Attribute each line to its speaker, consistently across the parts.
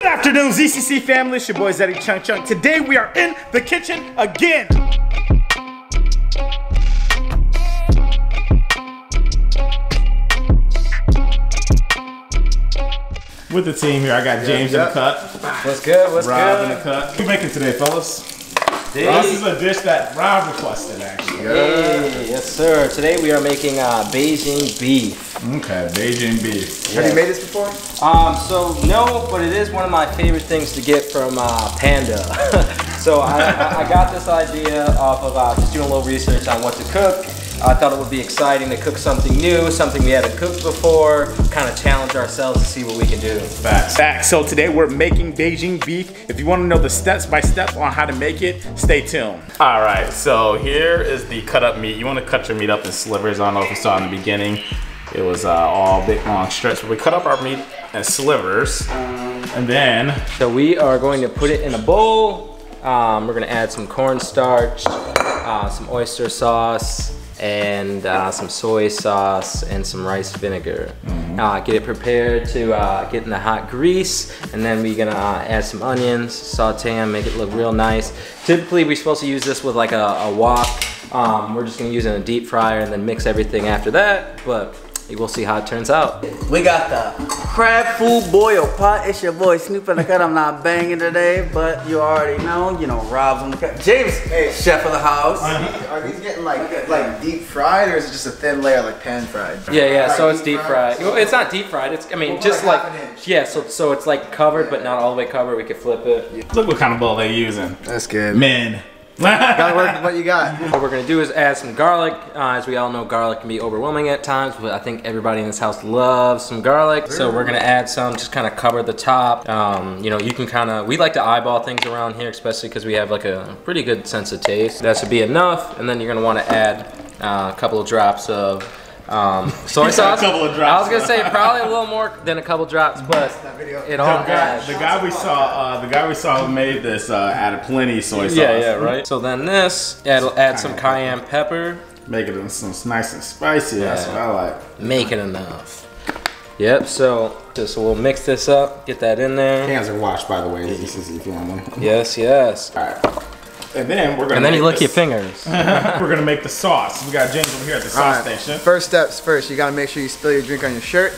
Speaker 1: Good afternoon, ZCC family. It's your boy Zeddy Chung Chung. Today we are in the kitchen again. With the team here, I got James in the cut.
Speaker 2: What's good? What's
Speaker 1: Rob
Speaker 2: good?
Speaker 1: in the cut. What are we making today, fellas? This is a dish that Rob requested, actually.
Speaker 2: Hey, yes, sir. Today we are making Beijing beef.
Speaker 1: Okay, Beijing beef.
Speaker 2: Yeah.
Speaker 3: Have you made this before?
Speaker 2: So no, but it is one of my favorite things to get from Panda. So I got this idea off of just doing a little research on what to cook. I thought it would be exciting to cook something new, something we haven't cooked before, kind of challenge ourselves to see what we can do.
Speaker 1: Facts. So today we're making Beijing beef. If you want to know the steps by step on how to make it, stay tuned. All right, so here is the cut up meat. You want to cut your meat up in slivers. I don't know if you saw in the beginning. It was all big long strips, but we cut up our meat in slivers. And then...
Speaker 2: So we are going to put it in a bowl. We're gonna add some cornstarch, some oyster sauce, and some soy sauce and some rice vinegar. Get it prepared to get in the hot grease, and then we're gonna add some onions, saute them, make it look real nice. Typically we're supposed to use this with like a wok. We're just gonna use it in a deep fryer and then mix everything after that, but we'll see how it turns out.
Speaker 4: We got the crab food boil pot. It's your boy Snoop in the cut. I'm not banging today, but you already know, Rob's on the cut. James, chef of the house.
Speaker 3: Are these getting like deep fried, or is it just a thin layer like pan fried?
Speaker 2: Yeah, so it's deep fried. Well, it's not deep fried. It's, I mean, just like, yeah, so it's like covered, but not all the way covered. We could flip it.
Speaker 1: Look what kind of bowl they're using.
Speaker 3: That's good.
Speaker 1: Men.
Speaker 3: Gotta work with what you got.
Speaker 2: What we're gonna do is add some garlic. As we all know, garlic can be overwhelming at times, but I think everybody in this house loves some garlic. So we're gonna add some, just kind of cover the top. You can kind of, we like to eyeball things around here, especially because we have like a pretty good sense of taste. That should be enough, and then you're gonna want to add a couple of drops of soy sauce. I was gonna say probably a little more than a couple drops, but it all adds.
Speaker 1: The guy we saw who made this added plenty of soy sauce.
Speaker 2: Yeah, right. So then this, add some cayenne pepper.
Speaker 1: Make it nice and spicy. Yeah. That's what I like.
Speaker 2: Make it enough. Yep. So we'll mix this up. Get that in there.
Speaker 1: Hands are washed, by the way. ZCCFamily.
Speaker 2: Yes.
Speaker 1: All right. And then we're gonna.
Speaker 2: And then you lick your fingers.
Speaker 1: We're gonna make the sauce. We got James over here at the sauce station.
Speaker 3: First steps first. You gotta make sure you spill your drink on your shirt.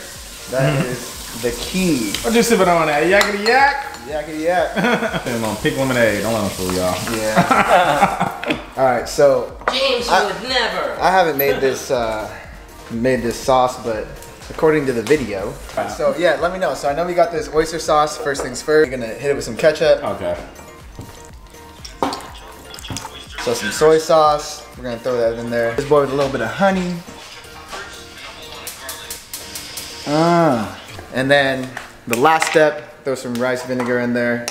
Speaker 3: That is the key.
Speaker 1: I'm just sipping on that yakety yak.
Speaker 3: Yakety yak.
Speaker 1: Put on pink lemonade. Don't let them fool y'all.
Speaker 3: Yeah. All right, so
Speaker 2: James would never.
Speaker 3: I haven't made this sauce, but according to the video. So yeah, let me know. So I know we got this oyster sauce. First things first. We're gonna hit it with some ketchup.
Speaker 1: Okay.
Speaker 3: So some soy sauce, we're gonna throw that in there. This boy with a little bit of honey. And then the last step, throw some rice vinegar in there.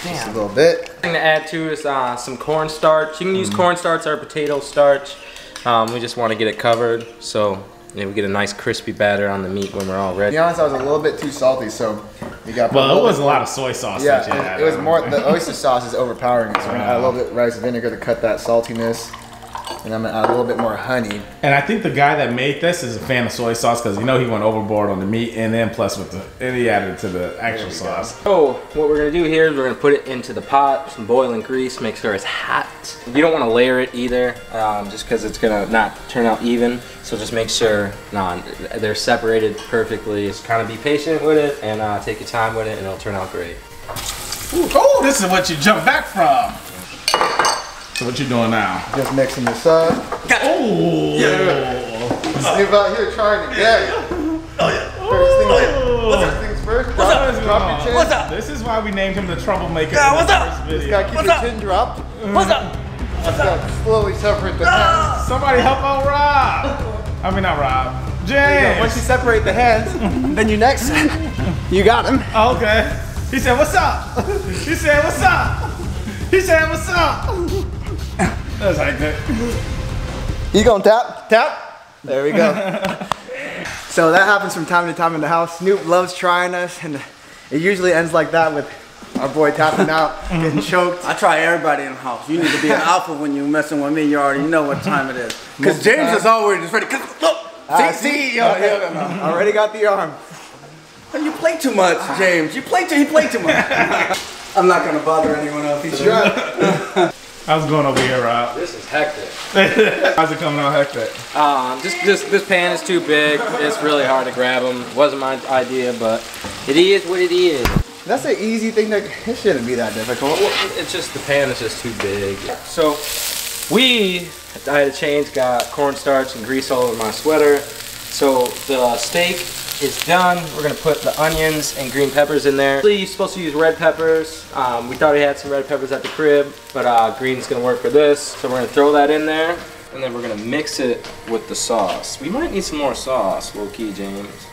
Speaker 3: Just a little bit.
Speaker 2: Thing to add to is some cornstarch. You can use cornstarch or potato starch. We just want to get it covered, so we get a nice crispy batter on the meat when we're all ready.
Speaker 3: To be honest, I was a little bit too salty, so you got.
Speaker 1: Well, it was a lot of soy sauce.
Speaker 3: Yeah,
Speaker 1: that you had.
Speaker 3: it was more. The oyster sauce is overpowering it, so we're gonna add a little bit of rice vinegar to cut that saltiness, and I'm gonna add a little bit more honey.
Speaker 1: And I think the guy that made this is a fan of soy sauce because he went overboard on the meat, and then plus and he added it to the actual sauce.
Speaker 2: So what we're gonna do here is we're gonna put it into the pot, some boiling grease, make sure it's hot. You don't want to layer it either, just because it's gonna not turn out even. So just make sure they're separated perfectly. Just kind of be patient with it and take your time with it, and it'll turn out great.
Speaker 1: Ooh, oh, this is what you jump back from. So what you doing now?
Speaker 3: Just mixing this up.
Speaker 1: Oh!
Speaker 3: Yeah. Snoop out here trying to get it. Oh yeah. First things first. Drop your chin.
Speaker 4: What's up?
Speaker 1: This is why we named him the troublemaker.
Speaker 4: What's up?
Speaker 1: First video.
Speaker 3: You gotta keep your chin dropped.
Speaker 4: What's up?
Speaker 3: What's up? Slowly separate the hands.
Speaker 1: Somebody help out Rob. I mean not Rob. James.
Speaker 3: Once you separate the hands, then you next. You got him.
Speaker 1: Oh, okay. He said, "What's up?" He said, "What's up?" He said, "What's up?" That's like that.
Speaker 3: You gonna tap? There we go. So that happens from time to time in the house. Snoop loves trying us, and it usually ends like that with our boy tapping out, getting choked.
Speaker 4: I try everybody in the house. You need to be an alpha when you're messing with me. You already know what time it is. Because James is always ready. Look, see,
Speaker 3: already got the arm.
Speaker 4: You play too much, James. He played too much. I'm not gonna bother anyone else. He's right.
Speaker 1: How's it going over here, Rob?
Speaker 2: This is hectic.
Speaker 1: How's it coming out hectic?
Speaker 2: This pan is too big. It's really hard to grab them. Wasn't my idea, but it is what it is.
Speaker 3: That's an easy thing. It shouldn't be that difficult.
Speaker 2: It's just the pan is just too big. So I had to change, got cornstarch and grease all over my sweater. So the steak is done. We're gonna put the onions and green peppers in there. You're supposed to use red peppers. We thought we had some red peppers at the crib, but green's gonna work for this. So we're gonna throw that in there, and then we're gonna mix it with the sauce. We might need some more sauce, low key, James.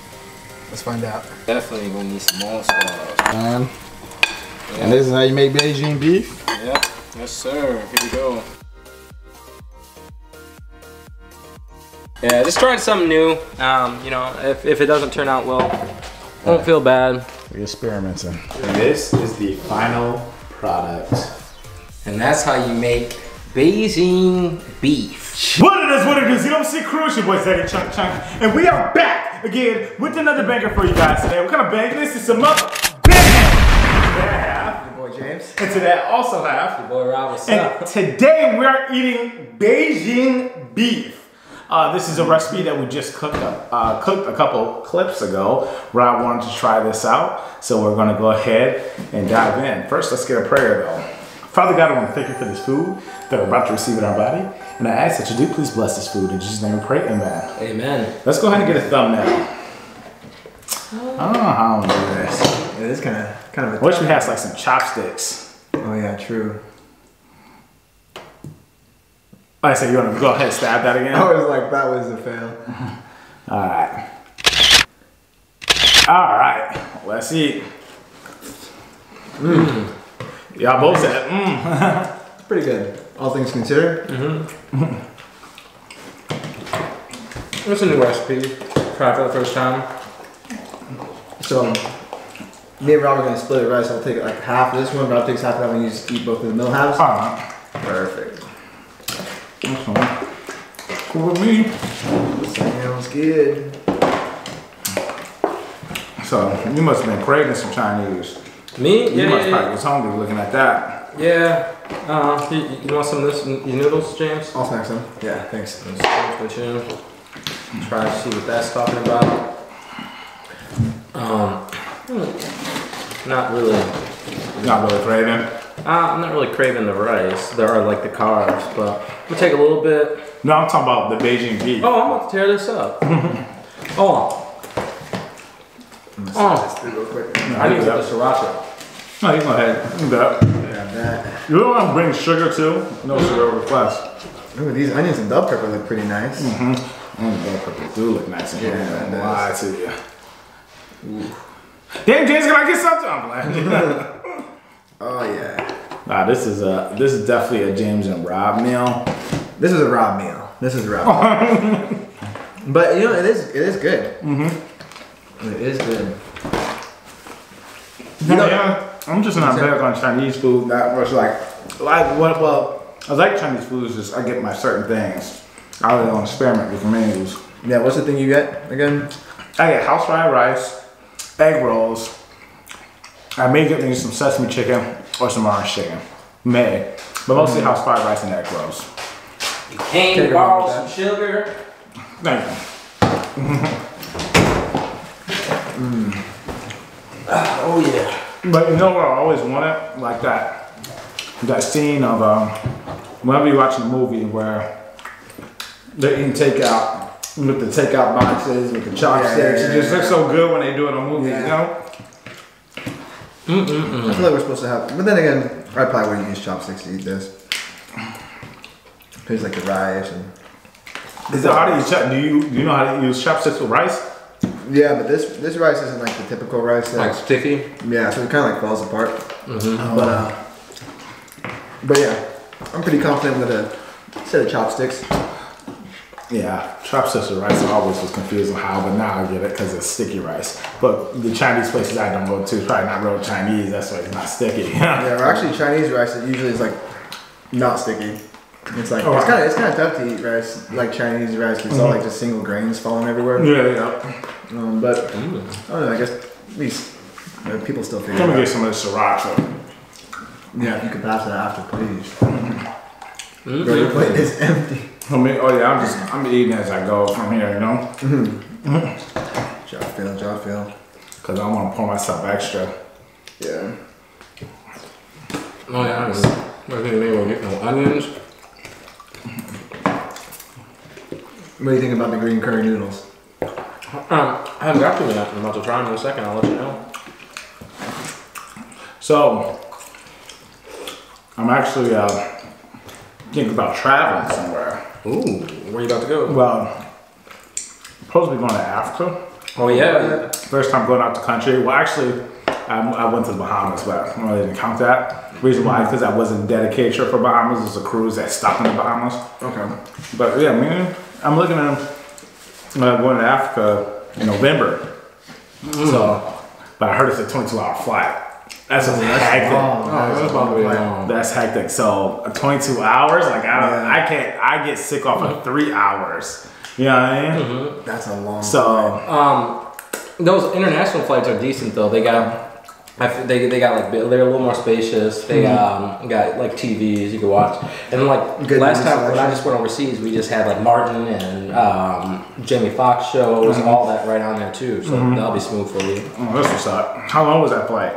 Speaker 3: Let's find out.
Speaker 2: Definitely gonna need some more sauce.
Speaker 3: And this is how you make Beijing beef?
Speaker 2: Yep, yes sir, here we go. Yeah, just trying something new. You know, if it doesn't turn out well, won't feel bad.
Speaker 1: We're experimenting. And this is the final product.
Speaker 2: And that's how you make Beijing beef.
Speaker 1: What it is, ZCCCrew, it's your boy Zeddy Chunk Chunk. And we are back again with another banger for you guys today. What kind of bang? This is some up bang.
Speaker 3: Your boy James.
Speaker 1: And today I also have
Speaker 2: Your boy Rob, what's
Speaker 1: and
Speaker 2: up?
Speaker 1: today we are eating Beijing beef. This is a recipe that we just cooked a couple clips ago. Rob wanted to try this out, so we're gonna go ahead and dive in. First, let's get a prayer though. Father God, I want to thank you for this food that we're about to receive in our body. And I ask that you do please bless this food. In Jesus' name we pray, amen.
Speaker 2: Amen.
Speaker 1: Let's go ahead and get a thumbnail. I don't know how I'm gonna do this.
Speaker 3: It is kind of a
Speaker 1: I wish we had like some chopsticks.
Speaker 3: Oh yeah, true.
Speaker 1: I say you want to go ahead and stab that again?
Speaker 3: I was like, that was a fail.
Speaker 1: Alright. Alright. Let's eat. Mmm. Y'all both said mmm.
Speaker 3: It's pretty good. All things considered.
Speaker 2: What's a new recipe? Try it for the first time.
Speaker 3: So, me and Rob are gonna split the rice. I'll take like half of this one, Rob takes half of that one. You just eat both of the middle halves.
Speaker 1: Alright.
Speaker 3: Perfect.
Speaker 1: Cool with me.
Speaker 3: Sounds good.
Speaker 1: So, you must have been craving some Chinese.
Speaker 2: Me?
Speaker 1: You must
Speaker 2: Yeah.
Speaker 1: probably was hungry looking at that.
Speaker 2: Yeah. You want some of this noodles, James?
Speaker 3: I'll snack some. Yeah, thanks.
Speaker 2: Try to see what that's talking about. Not really.
Speaker 1: Not really craving.
Speaker 2: I'm not really craving the rice. There are like the carbs, but we'll take a little bit.
Speaker 1: No, I'm talking about the Beijing beef.
Speaker 2: Oh, I'm about to tear this up. Oh.
Speaker 3: Let's do it real quick.
Speaker 2: I need to get the sriracha.
Speaker 1: No, you go ahead. Do that.
Speaker 3: Yeah, that.
Speaker 1: You don't want to bring sugar too? No sugar request.
Speaker 3: Ooh, these onions and bell pepper look pretty nice.
Speaker 1: Bell pepper do look nice in here.
Speaker 3: Yeah, it
Speaker 1: I lie
Speaker 3: does.
Speaker 1: to you. Ooh. Damn, James, can I get something? I'm glad.
Speaker 3: Oh yeah.
Speaker 1: Nah, this is definitely a James and Rob meal.
Speaker 3: This is a Rob meal. This is a Rob meal. But you know, it is good. It is good. You know,
Speaker 1: Yeah, I'm just not big on Chinese food that much. Well, I like Chinese food. Is just I get my certain things. I really don't experiment with menus.
Speaker 3: yeah, what's the thing you get again?
Speaker 1: I get house fried rice, egg rolls. I may get me some sesame chicken or some orange chicken. May. But mostly house fried rice and egg rolls.
Speaker 2: You can borrow some sugar.
Speaker 1: Thank you.
Speaker 2: Oh yeah.
Speaker 1: But you know what I always wanted? Like that scene of whenever you watch a movie where they're eating takeout with the takeout boxes with the chopsticks. It just looks so good when they do it on movies, you know?
Speaker 3: I feel like we're supposed to have, but then again, I probably wouldn't use chopsticks to eat this. Tastes like the rice and.
Speaker 1: Do you know how to use chopsticks with rice?
Speaker 3: Yeah, but this rice isn't like the typical rice.
Speaker 2: Like sticky.
Speaker 3: Yeah, so it kind of like falls apart. But yeah, I'm pretty confident with a set of chopsticks.
Speaker 1: Yeah, chopsticks with rice I always was confused on how, but now I get it because it's sticky rice. But the Chinese places I don't go to is probably not real Chinese, that's why it's not sticky.
Speaker 3: Yeah, well, actually Chinese rice it usually is like not sticky. It's like it's kind of tough to eat rice like Chinese rice. 'Cause it's all like just single grains falling everywhere.
Speaker 1: Yeah.
Speaker 3: But I don't know. I guess At least people still figure
Speaker 1: Let
Speaker 3: it
Speaker 1: me
Speaker 3: out.
Speaker 1: get some of this sriracha.
Speaker 3: Yeah, if you could pass it after, please. Bro, your plate is empty.
Speaker 1: Oh yeah, I'm eating as I go from here, you know?
Speaker 3: Job fail.
Speaker 1: Cause I want to pour myself extra.
Speaker 3: Yeah.
Speaker 2: Oh yeah, I think maybe we'll get no onions.
Speaker 3: What do you think about the green curry noodles?
Speaker 2: I haven't got to them yet. I'm about to try them in a second. I'll let you know.
Speaker 1: So, I'm actually thinking about traveling somewhere.
Speaker 2: Ooh, where you about to go?
Speaker 1: Well, supposed to be going to Africa.
Speaker 2: Oh yeah.
Speaker 1: First time going out the country. Well, actually, I went to the Bahamas, but I really didn't count that. Reason why, because I wasn't dedicated trip for Bahamas. It was a cruise that stopped in the Bahamas.
Speaker 3: Okay.
Speaker 1: But yeah, man, I'm looking at going to Africa in November. So, but I heard it's a 22-hour flight. That's hectic. That's hectic. So 22 hours, like I can't. I get sick off of 3 hours. You know what I mean?
Speaker 3: That's a long.
Speaker 1: So
Speaker 2: those international flights are decent though. They got like they're a little more spacious. They got like TVs you can watch. And like
Speaker 3: Good
Speaker 2: last time
Speaker 3: selection.
Speaker 2: when I just went overseas, we just had like Martin and Jamie Foxx shows, all that right on there too. So that'll be smooth for you.
Speaker 1: that's what's up. How long was that flight?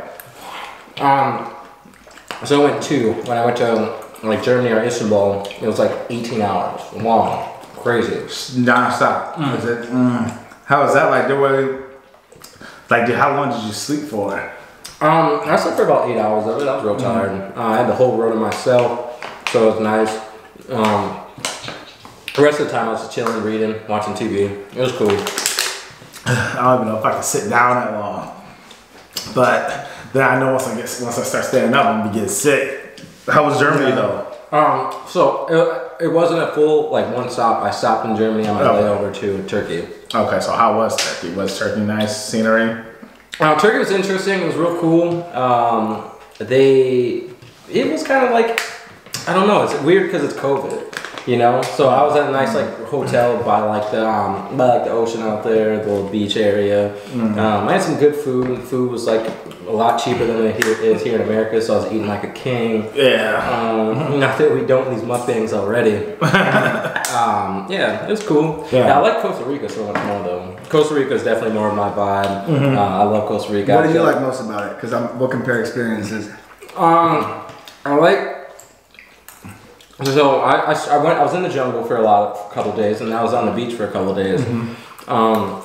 Speaker 2: So I went when I went to like Germany or Istanbul, it was like 18 hours long. Crazy.
Speaker 1: Non-stop. Was it? How was that like? How long did you sleep for?
Speaker 2: I slept for about 8 hours of it. I was real tired. I had the whole road to myself, so it was nice. The rest of the time I was just chilling, reading, watching TV. It was cool.
Speaker 1: I don't even know if I can sit down that long. But then I know once I start standing up, I'm gonna be getting sick. How was Germany though?
Speaker 2: So it wasn't a full like one stop. I stopped in Germany on my layover to Turkey.
Speaker 1: Okay, so how was Turkey? Was Turkey nice scenery?
Speaker 2: Turkey was interesting. It was real cool. It was kind of like, I don't know. It's weird because it's COVID, you know. So I was at a nice like hotel by like the ocean out there, the little beach area. I had some good food. The food was like a lot cheaper than it is here in America, so I was eating like a king.
Speaker 1: Yeah.
Speaker 2: Not that we don't these mukbangs already. Yeah, it was cool. Yeah, I like Costa Rica so much more though. Costa Rica is definitely more of my vibe. I love Costa Rica.
Speaker 3: What did you like most about it? Because we'll compare experiences.
Speaker 2: I like. So I was in the jungle for a couple days, and I was on the beach for a couple days. I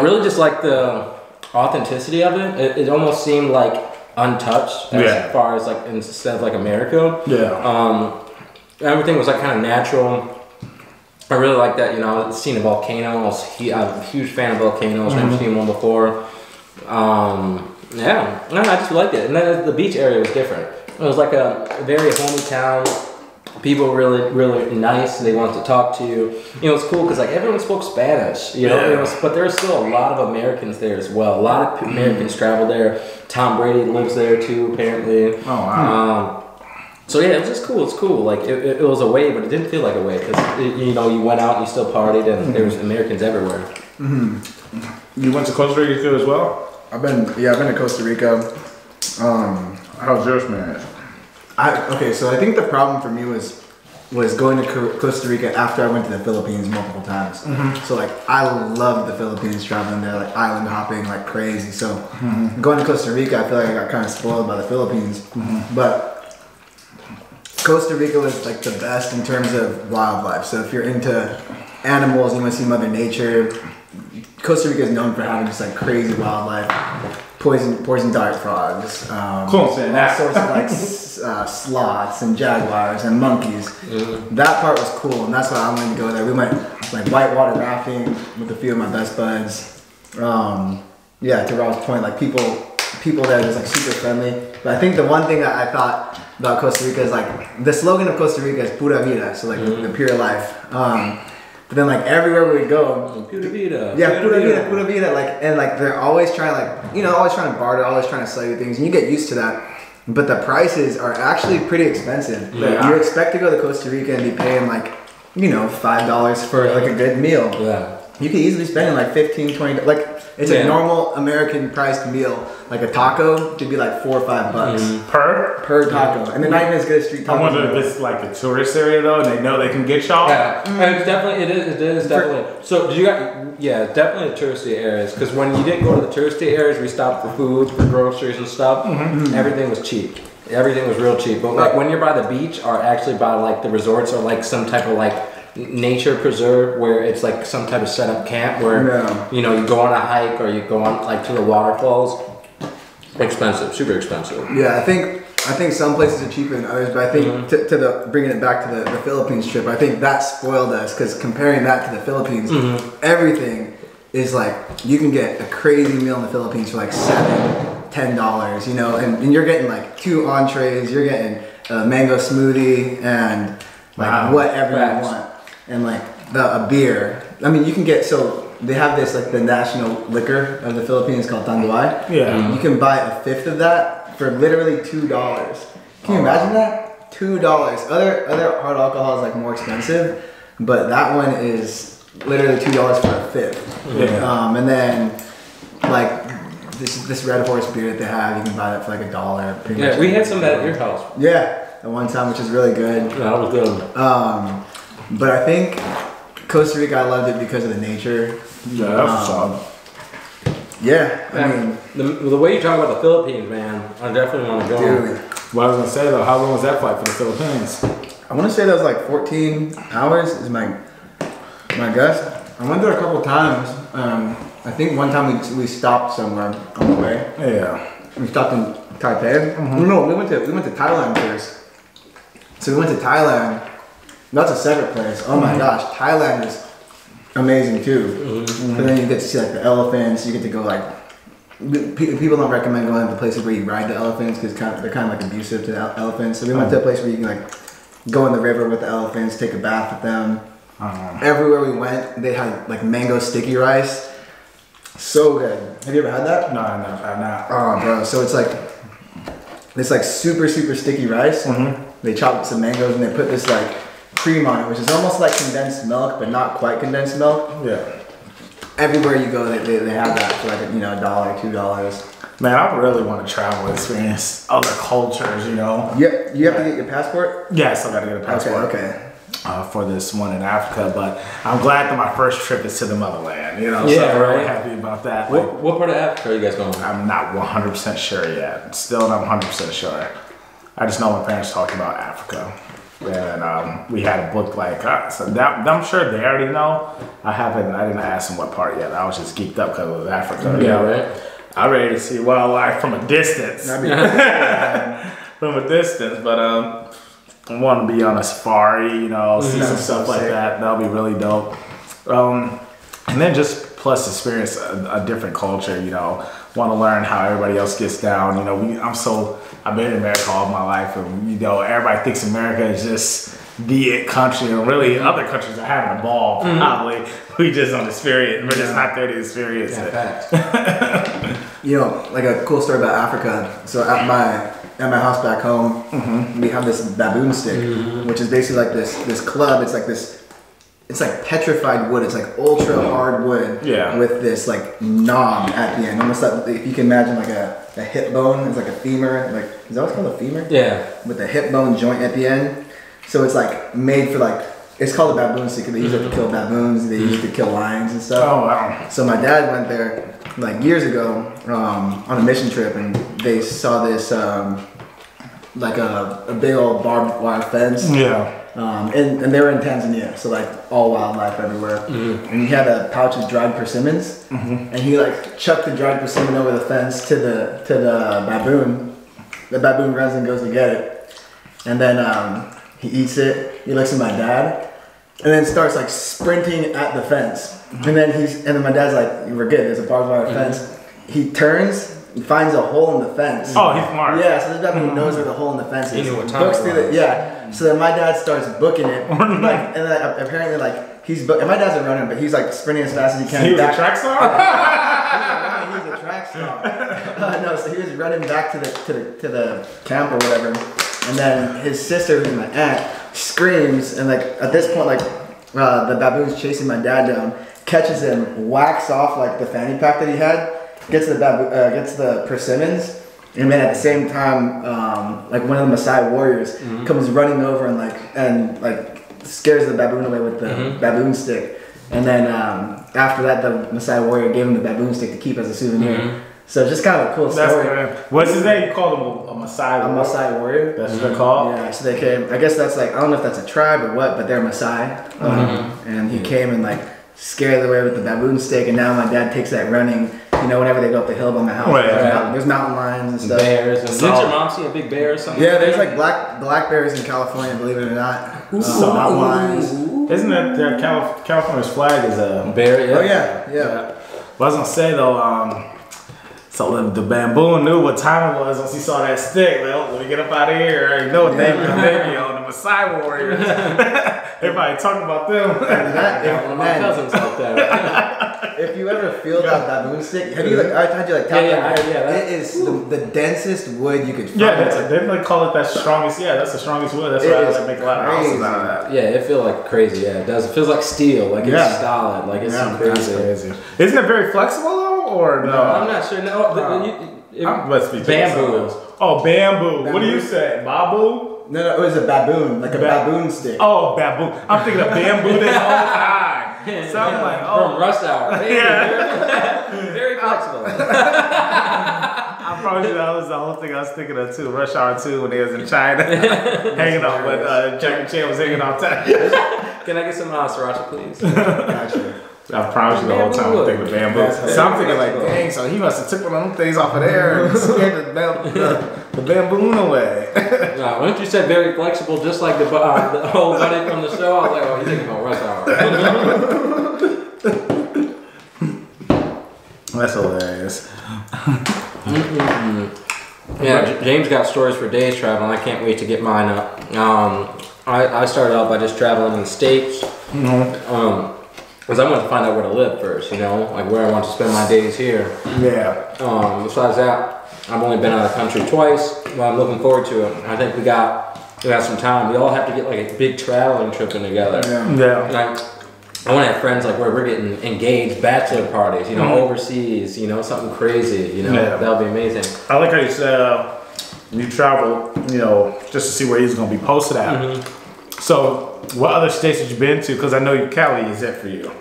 Speaker 2: really just like the authenticity of it. It almost seemed like untouched as far as like instead of like America. Everything was like kind of natural. I really like that. You know, I've seen a volcano. I'm a huge fan of volcanoes. I've never seen one before. Yeah, no, I just liked it. And then the beach area was different. It was like a very homey town. People were really nice. They wanted to talk to you. You know, it's cool because like everyone spoke Spanish. You know, but there were still a lot of Americans there as well. A lot of Americans travel there. Tom Brady lives there too, apparently.
Speaker 1: Oh wow.
Speaker 2: So yeah, it was just cool. It's cool. Like it was a way, but it didn't feel like a way because you know you went out and you still partied and there was Americans everywhere.
Speaker 1: You went to Costa Rica too as well?
Speaker 3: I've been to Costa Rica.
Speaker 1: How's yours, man?
Speaker 3: Okay, so I think the problem for me was going to Costa Rica after I went to the Philippines multiple times. So like I loved the Philippines, traveling there, like island hopping like crazy. So going to Costa Rica, I feel like I got kind of spoiled by the Philippines. But Costa Rica was like the best in terms of wildlife. So if you're into animals, you want to see Mother Nature. Costa Rica is known for having just like crazy wildlife, poison dart frogs, all sorts of like sloths and jaguars and monkeys. That part was cool, and that's why I wanted to go there. We went like whitewater rafting with a few of my best buds. Yeah, to Rob's point, like people there are just like super friendly. But I think the one thing that I thought about Costa Rica is like the slogan of Costa Rica is "Pura Vida," so like the pure life. But then like everywhere we go,
Speaker 2: Pura vida.
Speaker 3: Yeah, pura vida. Like they're always trying always trying to barter, always trying to sell you things, and you get used to that. But the prices are actually pretty expensive.
Speaker 1: Yeah.
Speaker 3: You expect to go to Costa Rica and be paying like, $5 for like a good meal.
Speaker 2: Yeah.
Speaker 3: you could easily spend like 15, 20, like it's a normal American priced meal. Like a taco could be like $4 or $5 per taco, and they're not even as good as street tacos.
Speaker 1: I wonder if it's like a tourist area though, and they know they can get y'all.
Speaker 2: Yeah, it's definitely it is definitely. So did you guys? Yeah, definitely the touristy areas. Because when you didn't go to the touristy areas, we stopped for food, for groceries and stuff. Everything was cheap. Everything was real cheap. But like when you're by the beach, or actually by like the resorts, or like some type of like nature preserve where it's like some type of set up camp where you know you go on a hike or you go on like to the waterfalls. Expensive, super expensive.
Speaker 3: Yeah, I think some places are cheaper than others, but I think to the bringing it back to the Philippines trip, I think that spoiled us because comparing that to the Philippines, everything is like you can get a crazy meal in the Philippines for like $7-10, you know, and you're getting like 2 entrees, you're getting a mango smoothie and like whatever you want, and like a beer. I mean, you can get they have this like the national liquor of the Philippines called tanduay. Yeah. You can buy a 5th of that for literally $2. Can you imagine that? $2. Other hard alcohol is like more expensive, but that one is literally $2 for a 5th. Yeah. And then like this Red Horse beer that they have, you can buy that for like $1. Pretty much.
Speaker 2: We had some of that at your house.
Speaker 3: Yeah, at one time, which is really good.
Speaker 2: Yeah, that was good.
Speaker 3: But I think Costa Rica, I loved it because of the nature.
Speaker 1: Yeah, that's solid.
Speaker 3: Yeah, I mean,
Speaker 2: the way you talk about the Philippines, man, I definitely want to go.
Speaker 3: Dude.
Speaker 1: What I was gonna say though, how long was that flight for the Philippines?
Speaker 3: I want to say that was like 14 hours is my guess. I went there a couple times. I think one time we stopped somewhere on the way.
Speaker 1: Yeah.
Speaker 3: We stopped in Taipei. No, we went to Thailand first. So we went to Thailand. That's a separate place. Oh my gosh, Thailand is amazing too. And then you get to see like the elephants. You get to go like. People don't recommend going to places where you ride the elephants because they're kind of like abusive to the elephants. So we went to a place where you can like go in the river with the elephants, take a bath with them. Everywhere we went, they had like mango sticky rice. So good. Have you ever had that?
Speaker 1: No, I've not.
Speaker 3: Oh, bro. So it's like this like super sticky rice. They chop up some mangoes and they put this like cream on it, which is almost like condensed milk, but not quite condensed milk. Yeah. Everywhere you go, they have that for like $1, $2.
Speaker 1: Man, I really want to travel and experience other cultures. You know.
Speaker 3: Yeah. You have to get your passport.
Speaker 1: Yes, I got to get a passport.
Speaker 3: Okay.
Speaker 1: For this one in Africa, but I'm glad that my first trip is to the motherland. You know,
Speaker 2: yeah,
Speaker 1: so I'm really happy about that.
Speaker 2: What part of Africa are you guys going?
Speaker 1: I'm not 100% sure yet. Still not 100% sure. I just know my parents talked about Africa. And we had a book like so that I'm sure they already know. I didn't ask them what part yet. I was just geeked up because it was Africa.
Speaker 2: Yeah, right.
Speaker 1: I'm ready to see wildlife from a distance. From a distance, but I want to be on a safari, you know, see some stuff like that. That'll be really dope. And then just plus experience a different culture, you know. Want to learn how everybody else gets down. You know, I've been in America all my life, and you know, everybody thinks America is just the it country, and really other countries are having a ball. Probably we just don't experience. We're just not there to experience it.
Speaker 3: You know, like a cool story about Africa. So at my house back home, we have this baboon stick, which is basically like this club. It's like this. It's like petrified wood. It's like ultra hard wood with this like knob at the end. Almost like if you can imagine like a hip bone. It's like a femur. Like is that what's called a femur? Yeah. With a hip bone joint at the end. So it's like made for like it's called a baboon stick. They use it to kill baboons. They use it to kill lions and stuff. Oh wow. So my dad went there like years ago on a mission trip, and they saw this like a big old barbed wire fence. Yeah. And they were in Tanzania, so like all wildlife everywhere. And he had a pouch of dried persimmons, and he like chucked the dried persimmon over the fence to the baboon. The baboon runs and goes to get it, and then he eats it. He looks at my dad, and then starts like sprinting at the fence. And then my dad's like, "We're good. There's a barbed wire fence." He turns. He finds a hole in the fence. Oh, he's smart. Yeah, so this baboon knows where the hole in the fence is. He knew what time it was. Yeah. So then my dad starts booking it, and then apparently like and my dad's a runner, but he's like sprinting as fast as he can. He was a track star. He was a track star. No, so he was running back to the camp or whatever, and then his sister, who's my aunt, screams, and like at this point like the baboon's chasing my dad down, catches him, whacks off like the fanny pack that he had, gets the persimmons, and then at the same time, like one of the Maasai warriors comes running over and scares the baboon away with the baboon stick. And then after that, the Maasai warrior gave him the baboon stick to keep as a souvenir. So it's just kind of a cool story.
Speaker 1: What's his name? You called him a Maasai warrior?
Speaker 3: A Maasai warrior.
Speaker 1: That's what they're called?
Speaker 3: Yeah, so they came, I guess that's like, I don't know if that's a tribe or what, but they're Maasai. And he came and like scared away with the baboon stick, and now my dad takes that running, you know, whenever they go up the hill by my house. There's mountain lions and stuff.
Speaker 2: Bears. And did your mom see a big bear or something?
Speaker 3: Yeah, there's like black bears in California, believe it or not. Mountain lions.
Speaker 1: Isn't that California's flag is a
Speaker 2: bear? Yeah.
Speaker 3: Oh yeah.
Speaker 1: Well, I was gonna say though, so the baboon knew what time it was once he saw that stick. Well, let me get up out of here. I already know what they on the Maasai warriors. Everybody talking about them.
Speaker 2: One of my cousins like that.
Speaker 3: If you ever feel that baboon stick, have you like? I had you like tap it is the densest wood you could find.
Speaker 1: Yeah, they like call it that strongest. Yeah, that's the strongest wood. That's why I like make a lot of houses out of that.
Speaker 2: Yeah, it feels like crazy. Yeah, it does. It feels like steel. Like it's solid. Like it's crazy.
Speaker 1: Isn't it very flexible though, or no?
Speaker 2: I'm not sure. No, bamboo.
Speaker 1: Oh, bamboo. What do you say, babu?
Speaker 3: No, it was a baboon, like a baboon stick.
Speaker 1: Oh, baboon. I'm thinking of bamboo this whole time. So I'm like,
Speaker 2: from Rush Hour. Very flexible.
Speaker 1: I promise you that was the whole thing I was thinking of too. Rush Hour 2 when they was in China, hanging out with Jackie Chan was hanging on time.
Speaker 2: Can I get some sriracha, please?
Speaker 3: Gotcha.
Speaker 1: I promise you the whole time I'm thinking of bamboo. So I'm thinking like, dang, so he must have took one of them things off of there and scared the bamboo away.
Speaker 2: Once you said very flexible, just like the whole buddy from the show, I was like, oh, you're thinking about Rush Hour.
Speaker 1: That's hilarious.
Speaker 2: Yeah, James got stories for days traveling. I can't wait to get mine up. I started out by just traveling in the States. Because I wanted to find out where to live first, you know, like where I want to spend my days here.
Speaker 1: Yeah.
Speaker 2: Besides that, I've only been out of the country twice, but I'm looking forward to it. I think we got some time. We all have to get like a big traveling trip in together.
Speaker 1: Yeah.
Speaker 2: Like, I want to have friends like where we're getting engaged, bachelor parties, you know, overseas, you know, something crazy, you know, that'll be amazing.
Speaker 1: I like how you said you travel, you know, just to see where he's going to be posted at. So, what other states have you been to? Because I know Cali is it for you.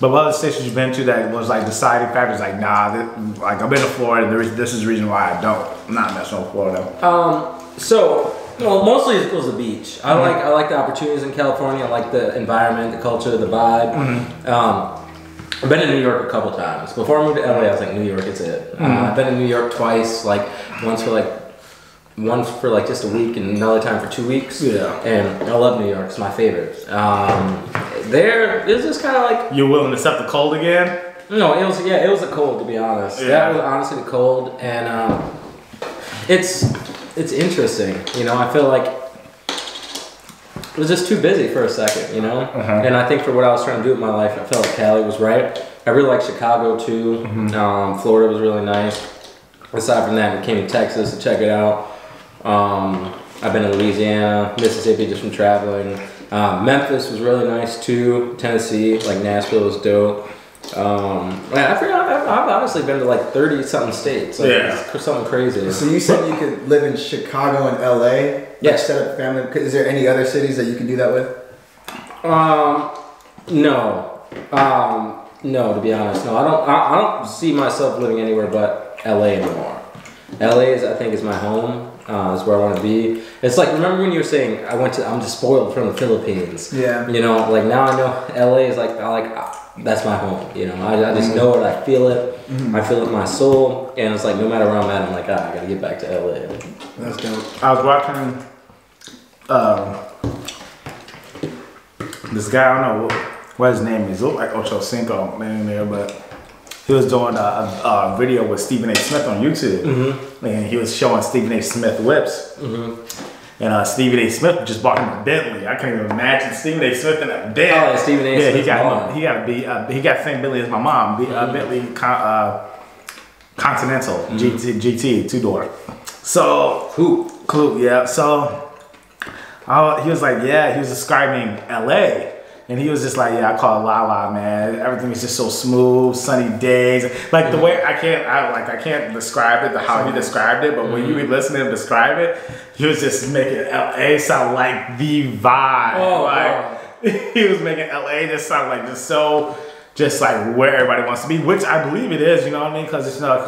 Speaker 1: But what other states have you been to that was like deciding factors? Like, nah, like I've been to Florida. This is the reason why I'm not messing with Florida.
Speaker 2: Well, mostly it was the beach. I like the opportunities in California. I like the environment, the culture, the vibe. I've been to New York a couple times. Before I moved to LA, I was like, New York is it. I've been in New York twice. Like once for like just a week and another time for 2 weeks. Yeah. And I love New York. It's my favorite. There, it's just kind of like...
Speaker 1: You're willing to accept the cold again?
Speaker 2: No, it was the cold, to be honest. Yeah. That was honestly the cold. And it's interesting. You know, I feel like it was just too busy for a second, you know? And I think for what I was trying to do with my life, I felt like Cali was right. I really like Chicago too. Florida was really nice. Aside from that, we came to Texas to check it out. I've been to Louisiana, Mississippi just from traveling. Memphis was really nice too. Tennessee, like Nashville was dope. I've honestly been to like 30 something states. Like, it's something crazy.
Speaker 3: So you said you could live in Chicago and LA?
Speaker 2: Yes.
Speaker 3: Set up family. Is there any other cities that you can do that with?
Speaker 2: No. No, to be honest, no. I don't see myself living anywhere but LA anymore. LA I think is my home. Is where I want to be. It's like, remember when you were saying I'm just spoiled from the Philippines. Yeah. You know, like now I know LA is like that's my home. You know, I just know it. I feel it. I feel it in my soul, and it's like no matter where I'm at, I'm like, I gotta get back to LA.
Speaker 3: That's dope.
Speaker 1: I was watching this guy. I don't know what his name is. It looked like Ocho Cinco man there, but he was doing a video with Stephen A. Smith on YouTube, and he was showing Stephen A. Smith whips. And Stephen A. Smith just bought him a Bentley. I can't even imagine Stephen A. Smith in a Bentley.
Speaker 2: Oh, yeah, Stephen A. Smith.
Speaker 1: He got the same Bentley as my mom. Bentley Continental GT 2-door. So cool, yeah. So he was like, he was describing LA. And he was just like, yeah, I call it La La, man. Everything is just so smooth, sunny days. Like the way I can't describe it, how he described it, but when you listen to him describe it, he was just making LA sound like the vibe.
Speaker 2: Oh,
Speaker 1: wow. He was making LA just sound like just like where everybody wants to be, which I believe it is, you know what I mean? Because it's like,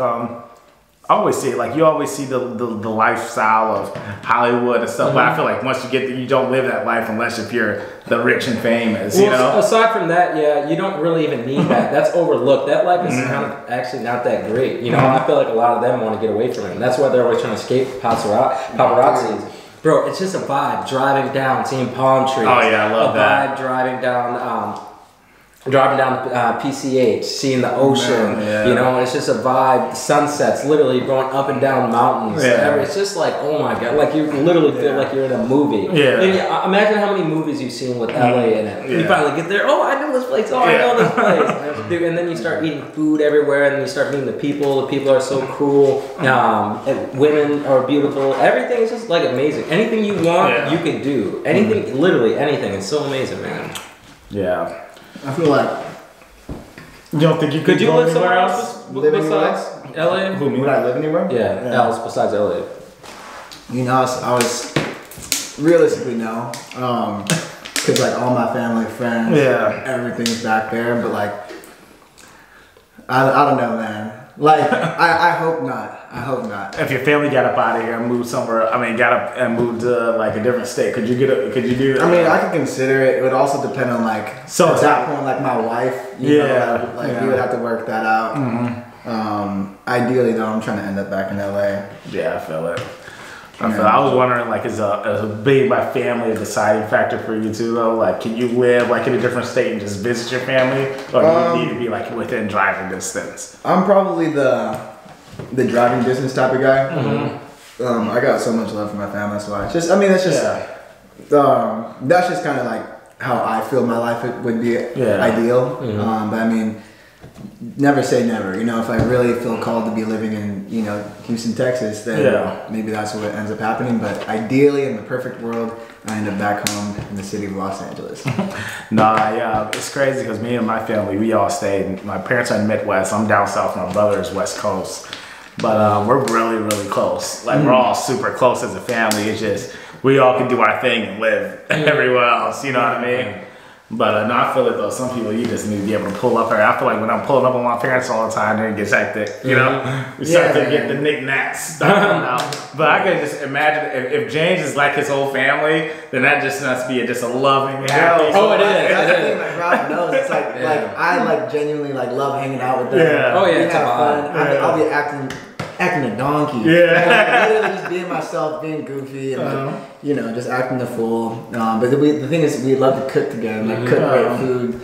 Speaker 1: I always see it, like you always see the lifestyle of Hollywood and stuff, but I feel like once you get there, you don't live that life unless if you're the rich and famous, you know?
Speaker 2: Aside from that, yeah, you don't really even need that. That's overlooked. That life is kind of actually not that great. You know, I feel like a lot of them want to get away from it. And that's why they're always trying to escape paparazzis. Bro, it's just a vibe. Driving down, seeing palm trees.
Speaker 1: Oh yeah, I love that.
Speaker 2: A vibe driving down PCH, seeing the ocean, you know, it's just a vibe. Sunsets, literally going up and down mountains. It's just like, oh my god, like you literally feel like you're in a movie. And imagine how many movies you've seen with LA in it. You finally get there, oh, I know this place, oh, I know this place. Dude, and then you start eating food everywhere, and then you start meeting the people. The people are so cool. Women are beautiful. Everything is just like amazing. Anything you want, you can do. Anything, literally anything. It's so amazing, man.
Speaker 1: Yeah.
Speaker 3: I feel like.
Speaker 1: You don't think you could
Speaker 2: you live somewhere else besides LA?
Speaker 3: Would I live anywhere?
Speaker 2: Yeah, else besides LA.
Speaker 3: You know, I was realistically no, because like all my family, friends, everything's back there. But like, I don't know, man. Like, I hope not. I hope not.
Speaker 1: If your family got up out of here and moved somewhere, got up and moved to like a different state, could you do that?
Speaker 3: I mean, I could consider it. It would also depend on like, at that point, like my wife, you know, like we would have to work that out. Ideally though, I'm trying to end up back in LA.
Speaker 1: Yeah, I feel it. I was wondering, like, is a being by family a deciding factor for you too, though? Like, can you live like in a different state and just visit your family, or do you need to be like within driving distance?
Speaker 3: I'm probably the driving distance type of guy. I got so much love for my family, that's why. That's just kind of like how I feel my life would be ideal. But I mean, never say never. You know, if I really feel called to be living in, you know, Houston, Texas, then maybe that's what ends up happening. But ideally, in the perfect world, I end up back home in the city of Los Angeles.
Speaker 1: It's crazy because me and my family, we all stayed. My parents are in the Midwest. I'm down south. My brother is West Coast. But we're really, really close. Like, we're all super close as a family. It's just, we all can do our thing and live everywhere else. You know what I mean? But no, I feel it though. Some people, you just need to be able to pull up here. I feel like when I'm pulling up on my parents all the time, then it gets hectic. You know, we start to get the knickknacks stuff out. But I can just imagine if James is like his whole family, then that just must be just a loving, happy.
Speaker 2: Oh, it is.
Speaker 3: That's the thing. Like Rob knows. It's like I like genuinely like love hanging out with them.
Speaker 2: Oh yeah,
Speaker 3: we
Speaker 2: it's
Speaker 3: have fun. I'll be acting a donkey. Literally just being myself, being goofy, and like, you know, just acting the fool. But the thing is, we love to cook together, like cook great food.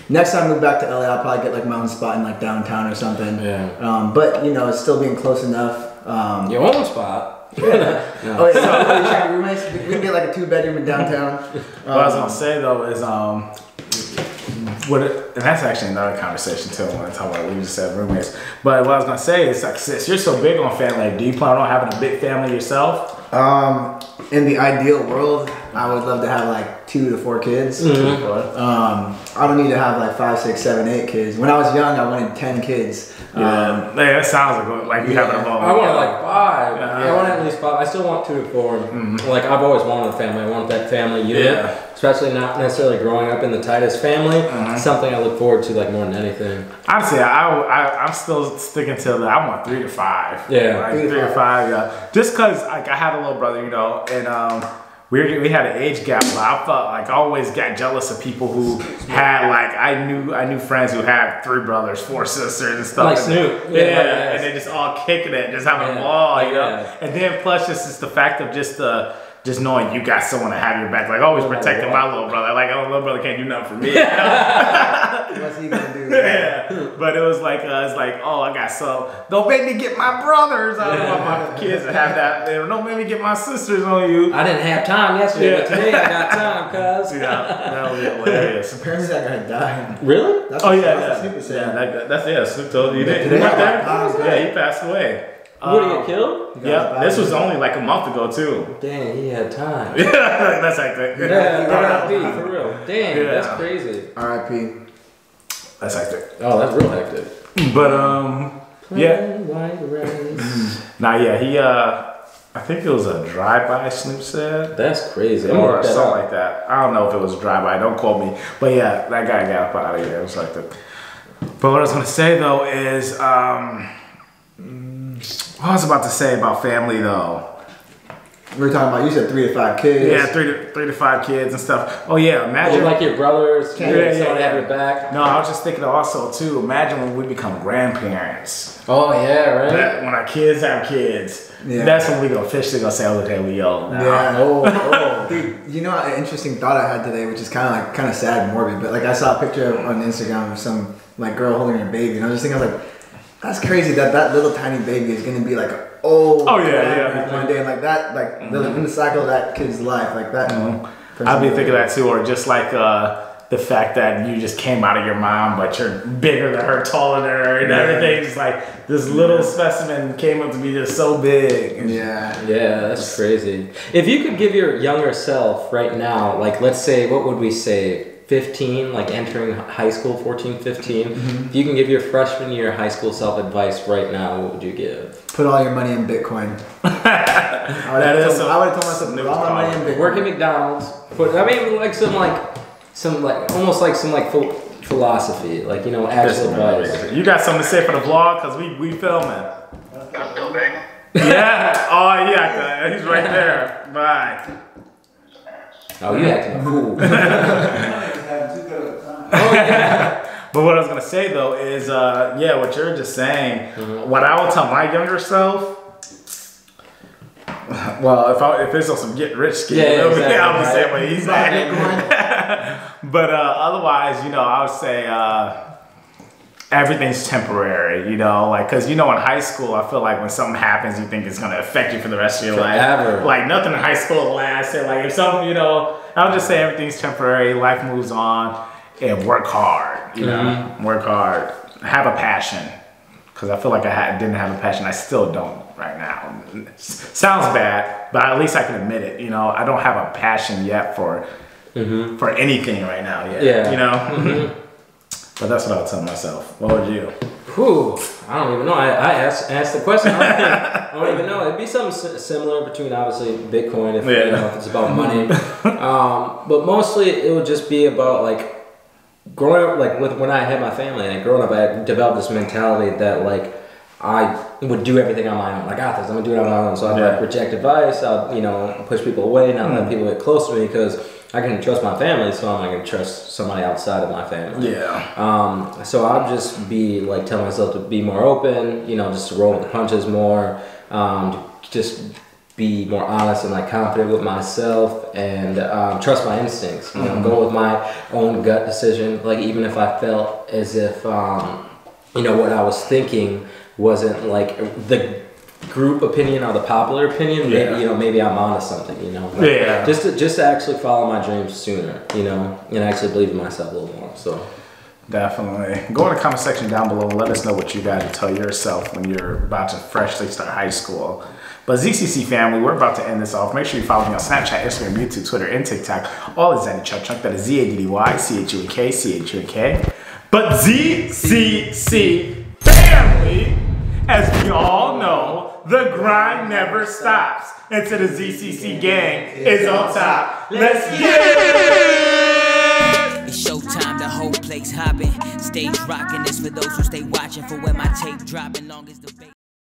Speaker 3: Next time I move back to LA, I'll probably get like my own spot in like downtown or something. But you know, it's still being close enough.
Speaker 2: Your own spot.
Speaker 3: We can get like a 2-bedroom in downtown.
Speaker 1: What I was gonna say though is and that's actually another conversation too. When I talk about what you just said, roommates. But what I was gonna say is, like, since you're so big on family, do you plan on having a big family yourself?
Speaker 3: In the ideal world, I would love to have like 2 to 4 kids. I don't need to have like 5, 6, 7, 8 kids. When I was young, I wanted 10 kids.
Speaker 1: That sounds like you having a moment.
Speaker 2: I wanted like 5. I wanted at least 5. I still want 2 to 4. Like, I've always wanted a family. I want that family unit. Especially not necessarily growing up in the tightest family. It's something I look forward to like more than anything.
Speaker 1: Honestly, I'm still sticking to that. I want 3 to 5. Like 3 to 5. Just cause like I had a little brother, you know, and we had an age gap. But I felt like I always got jealous of people who had like I knew friends who had 3 brothers, 4 sisters, and stuff.
Speaker 2: Like Snoop.
Speaker 1: And they just all kicking it, just having a ball, you know. And then plus just the fact of just knowing you got someone to have your back, like always protecting my little brother. Like, oh, little brother can't do nothing for me. You know?
Speaker 3: What's he gonna do?
Speaker 1: But it was like, it's like, oh, I got so. Don't make me get my brothers. I don't want my kids to have that. Don't make me get my sisters on you.
Speaker 2: I didn't have time yesterday, but today I got time, cuz.
Speaker 1: That would be hilarious.
Speaker 3: Apparently that guy died.
Speaker 2: Really?
Speaker 3: That's what Snoop was saying.
Speaker 1: Snoop told you. He passed away.
Speaker 2: Would he get killed?
Speaker 1: Yeah, this was only like a month ago too.
Speaker 2: Dang, he had time.
Speaker 1: That's hectic.
Speaker 2: Yeah, for real. Dang,
Speaker 1: Yeah.
Speaker 2: that's crazy.
Speaker 3: R.I.P.
Speaker 1: That's hectic.
Speaker 2: Oh, that's real hectic.
Speaker 1: But yeah.
Speaker 2: White rice.
Speaker 1: Nah, yeah, he I think it was a drive-by, Snoop said.
Speaker 2: That's crazy.
Speaker 1: Or something like that. I don't know if it was a drive-by, don't quote me. But yeah, that guy got up out of here. It was like that. But what I was gonna say though is what I was about to say about family though.
Speaker 3: We were talking about, you said 3 to 5 kids.
Speaker 1: Yeah, three to 5 kids and stuff. Oh yeah, imagine
Speaker 2: like your brothers,
Speaker 1: yeah.
Speaker 2: have your back.
Speaker 1: No, I was just thinking also too, imagine when we become grandparents.
Speaker 2: Oh yeah, right.
Speaker 1: When our kids have kids.
Speaker 3: Yeah.
Speaker 1: That's when we officially gonna say, okay, we old now.
Speaker 3: Yeah.
Speaker 2: Oh.
Speaker 3: Dude, you know an interesting thought I had today, which is kind of sad and morbid, but like I saw a picture on Instagram of some like girl holding her baby, and I was just thinking, I was like, that's crazy that little tiny baby is gonna be like old.
Speaker 1: Oh yeah.
Speaker 3: One day, and like that, like in the cycle of that kid's life, like that.
Speaker 1: I'd be thinking that too, or just like the fact that you just came out of your mom, but you're bigger than her, taller than her, and everything. Just like this little specimen came up to be just so big. And
Speaker 3: Yeah,
Speaker 2: that's crazy. If you could give your younger self right now, like let's say, what would we say? 15, like entering high school, 14, 15. If you can give your freshman year high school self advice right now, what would you give?
Speaker 3: put all your money in Bitcoin. I would have told myself, put all my money in Bitcoin.
Speaker 2: Work at McDonald's. Almost like some philosophy, like, you know, actual advice.
Speaker 1: You got something to say for the vlog? Cause we filming.
Speaker 5: I'm still big.
Speaker 1: Yeah. Oh yeah. He's right there. Bye.
Speaker 2: Oh, you acting a fool.
Speaker 1: But what I was gonna say though is, what you're just saying. What I would tell my younger self. Well, if it's on some get rich scheme,
Speaker 2: exactly.
Speaker 1: I'll be saying what he's saying. But otherwise, you know, I would say everything's temporary. You know, like because you know in high school, I feel like when something happens, you think it's gonna affect you for the rest of your life. Like nothing in high school lasts. And like if something, you know, I would just say everything's temporary. Life moves on, and work hard. You know, work hard. Have a passion. Because I feel like I didn't have a passion. I still don't right now. Sounds bad, but at least I can admit it. You know, I don't have a passion yet for anything right now yet.
Speaker 2: Yeah.
Speaker 1: You know? But that's what I would tell myself. What would you?
Speaker 2: Whew, I don't even know. I asked the question. I don't even know. It'd be something similar between obviously Bitcoin if, you know, if it's about money. But mostly it would just be about like growing up, like when I had my family and growing up, I developed this mentality that like I would do everything on my own. I got this. I'm gonna do it on my own. So I'd like reject advice. I'd, you know, push people away, not let people get close to me because I can trust my family, so I'm not gonna trust somebody outside of my family.
Speaker 1: Yeah.
Speaker 2: So I'd just be like telling myself to be more open, you know, just to roll with the punches more, just be more honest and like confident with myself and trust my instincts. You know, go with my own gut decision. Like even if I felt as if you know what I was thinking wasn't like the group opinion or the popular opinion, maybe, you know, maybe I'm onto something, you know. Like, just to actually follow my dreams sooner, you know, and actually believe in myself a little more. So
Speaker 1: definitely. Go in the comment section down below and let us know what you got to tell yourself when you're about to freshly start high school. But ZCC family, we're about to end this off. Make sure you follow me on Snapchat, Instagram, YouTube, Twitter, and TikTok. All is Zaddy Chuck Chunk. That is ZADDY, But ZCC family, as we all know, the grind never stops. Until the ZCC gang is on top. Let's get it!
Speaker 6: It's showtime, the whole place hopping. Stage rocking. This for those who stay watching for when my tape dropping. Long as the